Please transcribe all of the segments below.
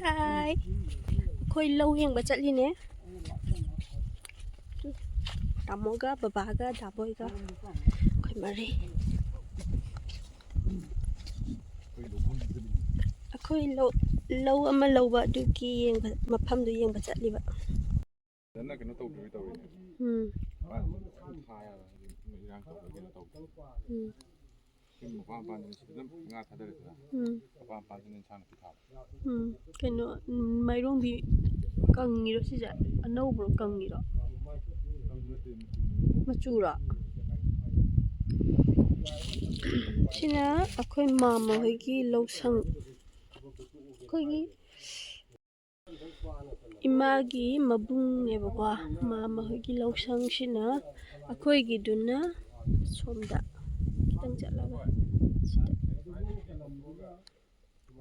Hai, khôi lâu yengba chatlure. Tamoga, babaga, daboiga. Khôi mari. Khôi lâu ama lâu ba duki yengba mapam du yengba chatliba. Keno mairong bi kangiro sija anobro kangiro machura sina akhoi mama hoigi losang khoigi imagi mabung nebakwa mama hoigi losang sina akhoi gi duna somda kitang chatlaga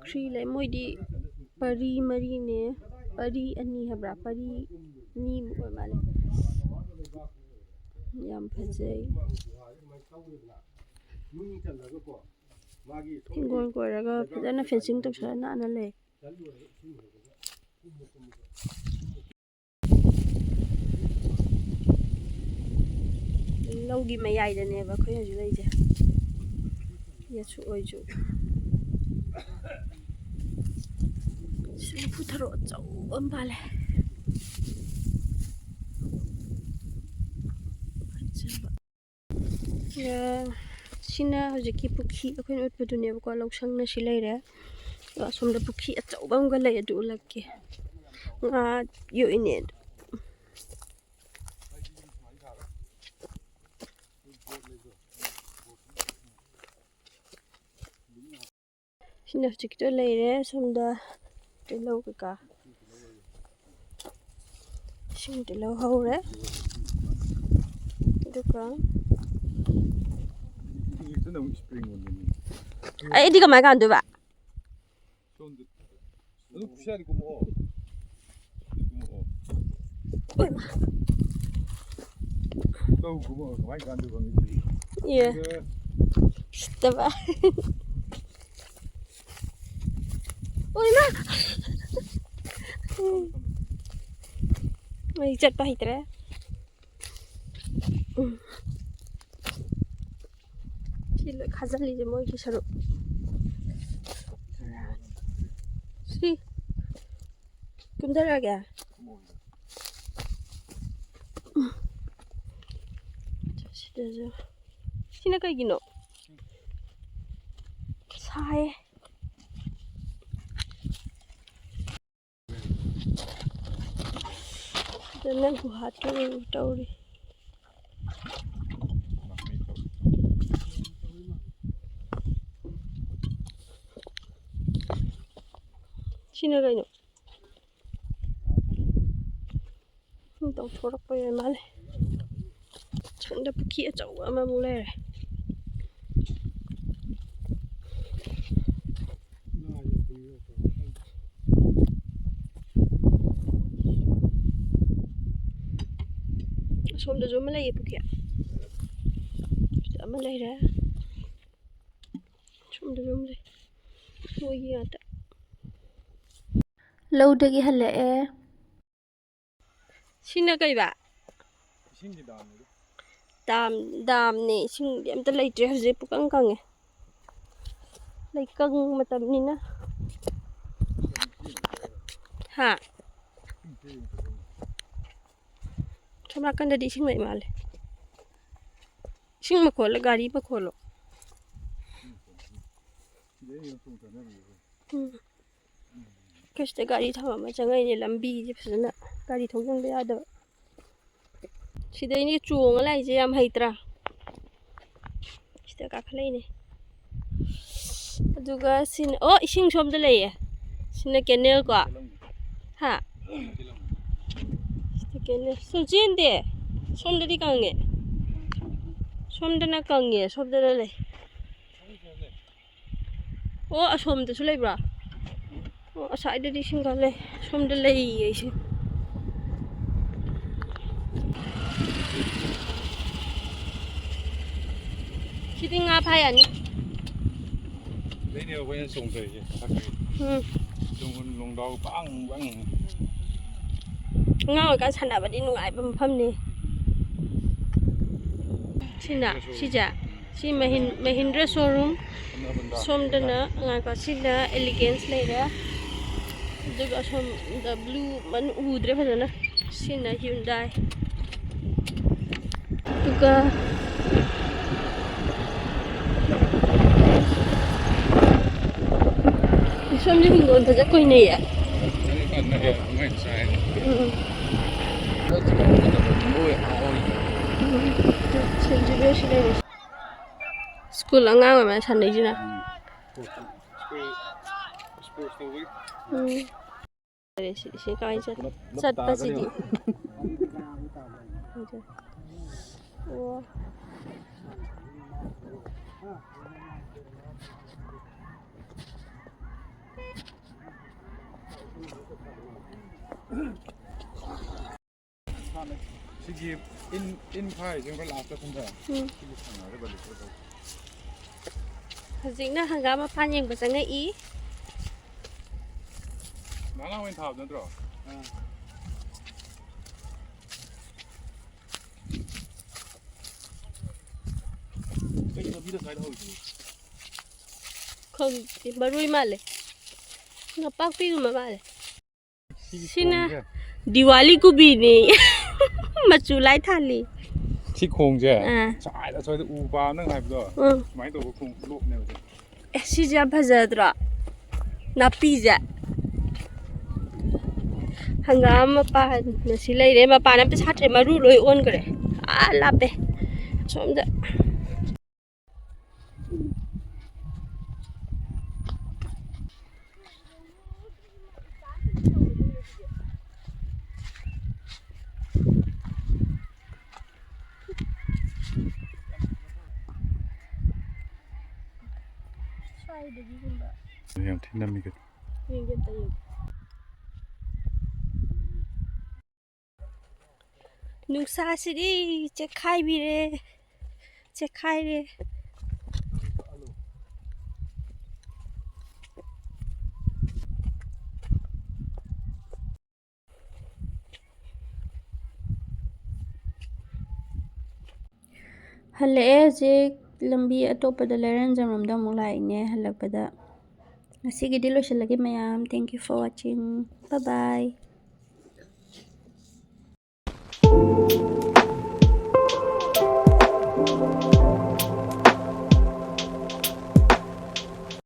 Kri lai moidi pari mari ne pari ani habra pari ni mo male yam phajai gon koraga phajana fencing to sana na le logi mayai da ne ba khoi haju leije yachu oiju Putaro chau ambale sina hojiki pukhi akhoi not padune ko loksang na silai re somda pukhi achau bam ga lai adu lakke nga yo ine sina hojiki to lai re somda lâu cái cả xin từ lâu hâu đấy được không ấy đi cái máy gan được vậy yeah được vậy ôi ma mày chặt pa hitre chỉ lợi khazan li je moi ki saru si kumdar आ गया sina kai gino sai Jangan buat tauri. Sini lagi no. Tahu thorak pa yan male. Chanda puki achau ama mulai. Somda zo malay pukia malay ra somda zo malay mogi ata lâu dagi hale sina kai ba sing dam ne sing am ta lai tre haje pukang kang e lai kang matam ni na ha Sama kan dari sing mai male sing makolo gari makolo keste gari thama ma changai ne lambi je phasana gari thongjang ba yada sidai ni chuang lai je yam haitra sida ka khlai ne aduga sin o ising som da lei sina kenel ko ha Kene sujin de somda di kange somda na kange somda le o somda su le bra o asai de di singal le somda le ye si sidi nga phai ani le ne ko yan song de lồng đầu băng băng ngang cái sàn đạp đi nung ai bấm phâm nè xin ạ xin dạ xin Mahindra showroom som dana ngang cái xin là elegance này đó rồi cái som the blue man udre phải không xin là Hyundai juga som như hình ngôn thật rất quỳ nè ạ school ang nga mà sẵn đấy chứ nào để coi chất bác sĩ đi Sige in phai jeung cái lạp cho thân ra dính là hangam mapal yengba sang ngay ý nó là nguyên thảo rồi cái nó biết được cái đâu không thì barui mà lệ nó bác phi mà mà lệ xin à Diwali को भी नहीं मचुलाई थाली ซี่โครงใช่ใช่แล้วช่วยอูปลานั่งไงพี่ตัวไม้ตัวคงลูกเนี่ย สิจะพะจัดระนับปีจะhangam mapal na sila ire mapanam pe chatre maru loi on kare ala pe somda yang tinam ni kan nungsa sidi chekhai bi re chekhai re hale je lambi atopada leran jamramda mulai ne halakpada asigidi lo shalagi mayam thank you for watching bye bye